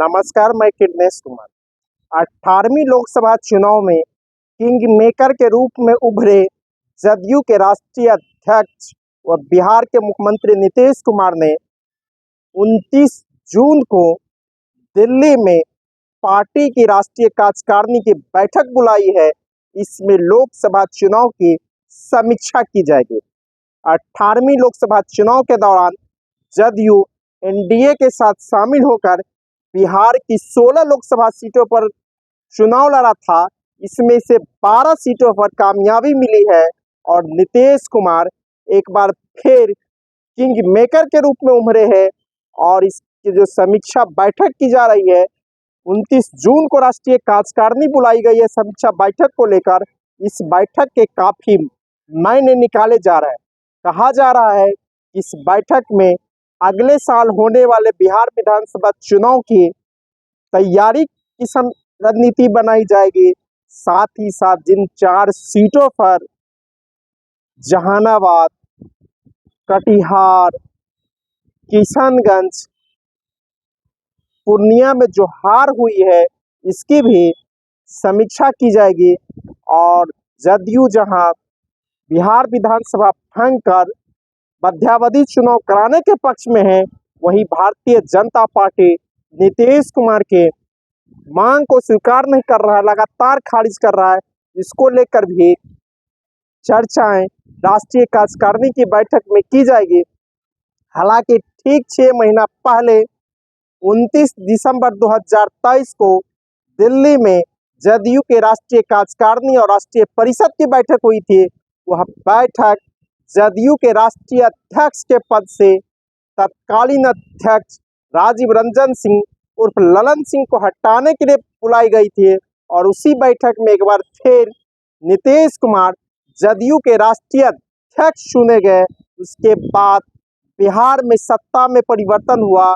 नमस्कार, मैं किडनेश कुमार। 18वीं लोकसभा चुनाव में किंग मेकर के रूप में उभरे जदयू के राष्ट्रीय अध्यक्ष व बिहार के मुख्यमंत्री नीतीश कुमार ने 29 जून को दिल्ली में पार्टी की राष्ट्रीय कार्यकारिणी की बैठक बुलाई है। इसमें लोकसभा चुनाव की समीक्षा की जाएगी। 18वीं लोकसभा चुनाव के दौरान जदयू एनडीए के साथ शामिल होकर बिहार की 16 लोकसभा सीटों पर चुनाव लड़ा था। इसमें से 12 सीटों पर कामयाबी मिली है और नीतीश कुमार एक बार फिर किंग मेकर के रूप में उभरे हैं। और इसकी जो समीक्षा बैठक की जा रही है, 29 जून को राष्ट्रीय कार्यकारिणी बुलाई गई है समीक्षा बैठक को लेकर। इस बैठक के काफी मायने निकाले जा रहे हैं। कहा जा रहा है कि इस बैठक में अगले साल होने वाले बिहार विधानसभा चुनाव की तैयारी की रणनीति बनाई जाएगी। साथ ही साथ जिन 4 सीटों पर जहानाबाद, कटिहार, किशनगंज, पूर्णिया में जो हार हुई है, इसकी भी समीक्षा की जाएगी। और जदयू जहां बिहार विधानसभा भंग कर मध्यावधि चुनाव कराने के पक्ष में है, वहीं भारतीय जनता पार्टी नीतीश कुमार के मांग को स्वीकार नहीं कर रहा है, लगातार खारिज कर रहा है। इसको लेकर भी चर्चाएं राष्ट्रीय कार्यकारिणी की बैठक में की जाएगी। हालांकि ठीक 6 महीना पहले 29 दिसंबर 2023 को दिल्ली में जदयू के राष्ट्रीय कार्यकारिणी और राष्ट्रीय परिषद की बैठक हुई थी। वह बैठक जदयू के राष्ट्रीय अध्यक्ष के पद से तत्कालीन अध्यक्ष राजीव रंजन सिंह उर्फ ललन सिंह को हटाने के लिए बुलाई गई थी। और उसी बैठक में एक बार फिर नीतीश कुमार जदयू के राष्ट्रीय अध्यक्ष चुने गए। उसके बाद बिहार में सत्ता में परिवर्तन हुआ।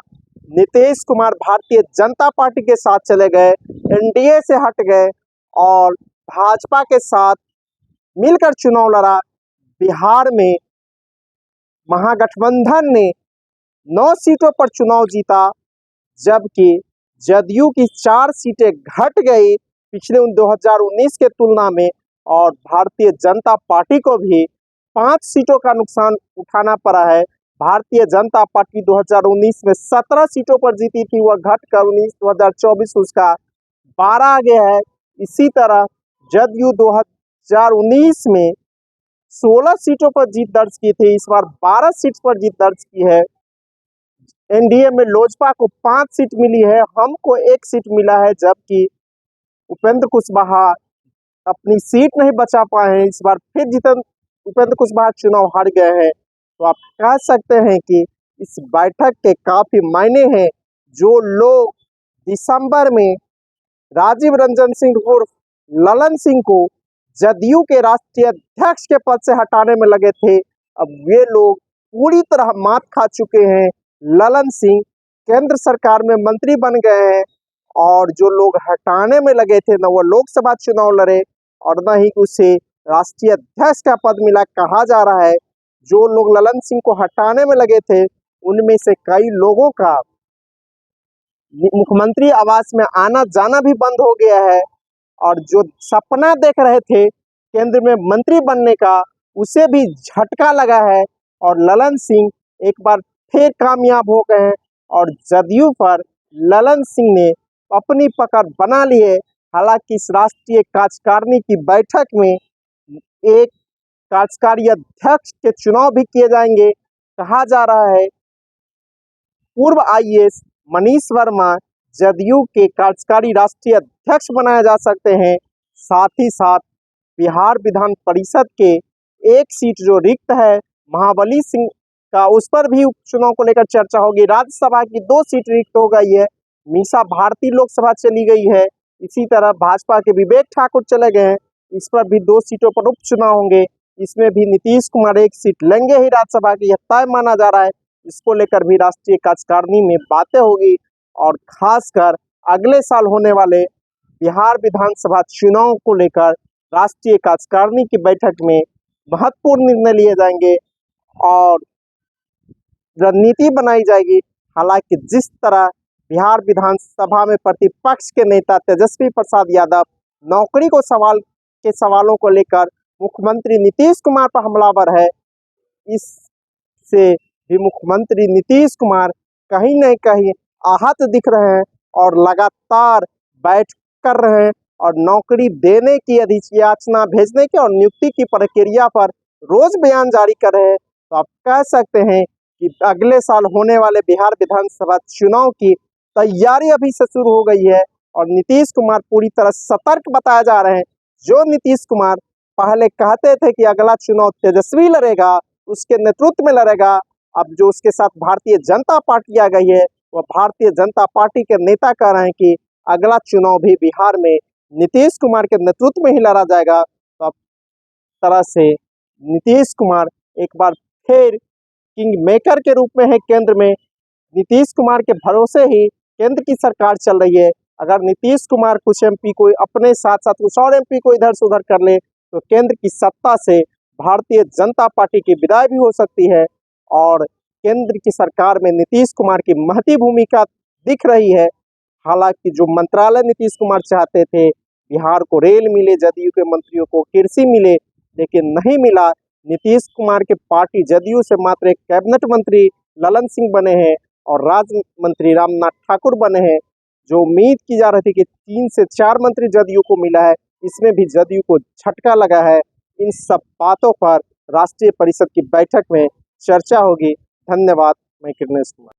नीतीश कुमार भारतीय जनता पार्टी के साथ चले गए, एनडीए से हट गए और भाजपा के साथ मिलकर चुनाव लड़ा। बिहार में महागठबंधन ने 9 सीटों पर चुनाव जीता, जबकि जदयू की 4 सीटें घट गई पिछले 2019 के तुलना में। और भारतीय जनता पार्टी को भी 5 सीटों का नुकसान उठाना पड़ा है। भारतीय जनता पार्टी 2019 में 17 सीटों पर जीती थी, वह घटकर 2024 उसका 12 आ गया है। इसी तरह जदयू 2019 में 16 सीटों पर जीत दर्ज की थी, इस बार 12 सीट पर जीत दर्ज की है। एनडीए में लोजपा को 5 सीट मिली है, हमको 1 सीट मिला है, जबकि उपेंद्र कुशवाहा अपनी सीट नहीं बचा पाए हैं। इस बार फिर जीतन उपेंद्र कुशवाहा चुनाव हार गए हैं। तो आप कह सकते हैं कि इस बैठक के काफी मायने हैं। जो लोग दिसंबर में राजीव रंजन सिंह उर्फ ललन सिंह को जदयू के राष्ट्रीय अध्यक्ष के पद से हटाने में लगे थे, अब वे लोग पूरी तरह मात खा चुके हैं। ललन सिंह केंद्र सरकार में मंत्री बन गए हैं और जो लोग हटाने में लगे थे, न वो लोकसभा चुनाव लड़े और न ही उसे राष्ट्रीय अध्यक्ष का पद मिला। कहा जा रहा है जो लोग ललन सिंह को हटाने में लगे थे, उनमें से कई लोगों का मुख्यमंत्री आवास में आना जाना भी बंद हो गया है। और जो सपना देख रहे थे केंद्र में मंत्री बनने का, उसे भी झटका लगा है और ललन सिंह एक बार फिर कामयाब हो गए हैं। और जदयू पर ललन सिंह ने अपनी पकड़ बना ली है। हालांकि इस राष्ट्रीय कार्यकारिणी की बैठक में एक कार्यकारी अध्यक्ष के चुनाव भी किए जाएंगे। कहा जा रहा है पूर्व आईएएस मनीष वर्मा जदयू के कार्यकारी राष्ट्रीय अध्यक्ष बनाए जा सकते हैं। साथ ही साथ बिहार विधान परिषद के एक सीट जो रिक्त है महाबली सिंह का, उस पर भी उपचुनाव को लेकर चर्चा होगी। राज्यसभा की 2 सीट रिक्त हो गई है, मीसा भारती लोकसभा चली गई है। इसी तरह भाजपा के विवेक ठाकुर चले गए हैं, इस पर भी 2 सीटों पर उपचुनाव होंगे। इसमें भी नीतीश कुमार 1 सीट लेंगे ही राज्यसभा की, यह तय माना जा रहा है। इसको लेकर भी राष्ट्रीय कार्यकारिणी में बातें होगी और खासकर अगले साल होने वाले बिहार विधानसभा चुनाव को लेकर राष्ट्रीय कार्यकारिणी की बैठक में महत्वपूर्ण निर्णय लिए जाएंगे और रणनीति बनाई जाएगी। हालांकि जिस तरह बिहार विधानसभा में प्रतिपक्ष के नेता तेजस्वी प्रसाद यादव नौकरी को सवालों को लेकर मुख्यमंत्री नीतीश कुमार पर हमलावर है। इससे भी मुख्यमंत्री नीतीश कुमार कहीं न कहीं आहत दिख रहे हैं और लगातार बैठ कर रहे हैं और नौकरी देने की अधियाचना भेजने की और नियुक्ति की प्रक्रिया पर रोज बयान जारी कर रहे हैं। तो आप कह सकते हैं कि अगले साल होने वाले बिहार विधानसभा चुनाव की तैयारी अभी से शुरू हो गई है और नीतीश कुमार पूरी तरह सतर्क बताए जा रहे हैं। जो नीतीश कुमार पहले कहते थे कि अगला चुनाव तेजस्वी लड़ेगा, उसके नेतृत्व में लड़ेगा, अब जो उसके साथ भारतीय जनता पार्टी आ गई है, वह भारतीय जनता पार्टी के नेता कह रहे हैं कि अगला चुनाव भी बिहार में नीतीश कुमार के नेतृत्व में ही लड़ा जाएगा। तो अब तरह से नीतीश कुमार एक बार फिर किंग मेकर के रूप में है केंद्र में। नीतीश कुमार के भरोसे ही केंद्र की सरकार चल रही है। अगर नीतीश कुमार कुछ एमपी को अपने साथ साथ कुछ और एमपी को इधर से उधर कर ले तो केंद्र की सत्ता से भारतीय जनता पार्टी की विदाई भी हो सकती है और केंद्र की सरकार में नीतीश कुमार की महती भूमिका दिख रही है। हालांकि जो मंत्रालय नीतीश कुमार चाहते थे, बिहार को रेल मिले, जदयू के मंत्रियों को कृषि मिले, लेकिन नहीं मिला। नीतीश कुमार के पार्टी जदयू से मात्र एक कैबिनेट मंत्री ललन सिंह बने हैं और राज्य मंत्री रामनाथ ठाकुर बने हैं। जो उम्मीद की जा रही थी कि 3 से 4 मंत्री जदयू को मिला है, इसमें भी जदयू को झटका लगा है। इन सब बातों पर राष्ट्रीय परिषद की बैठक में चर्चा होगी। धन्यवाद। मैं कृष्णेश कुमार।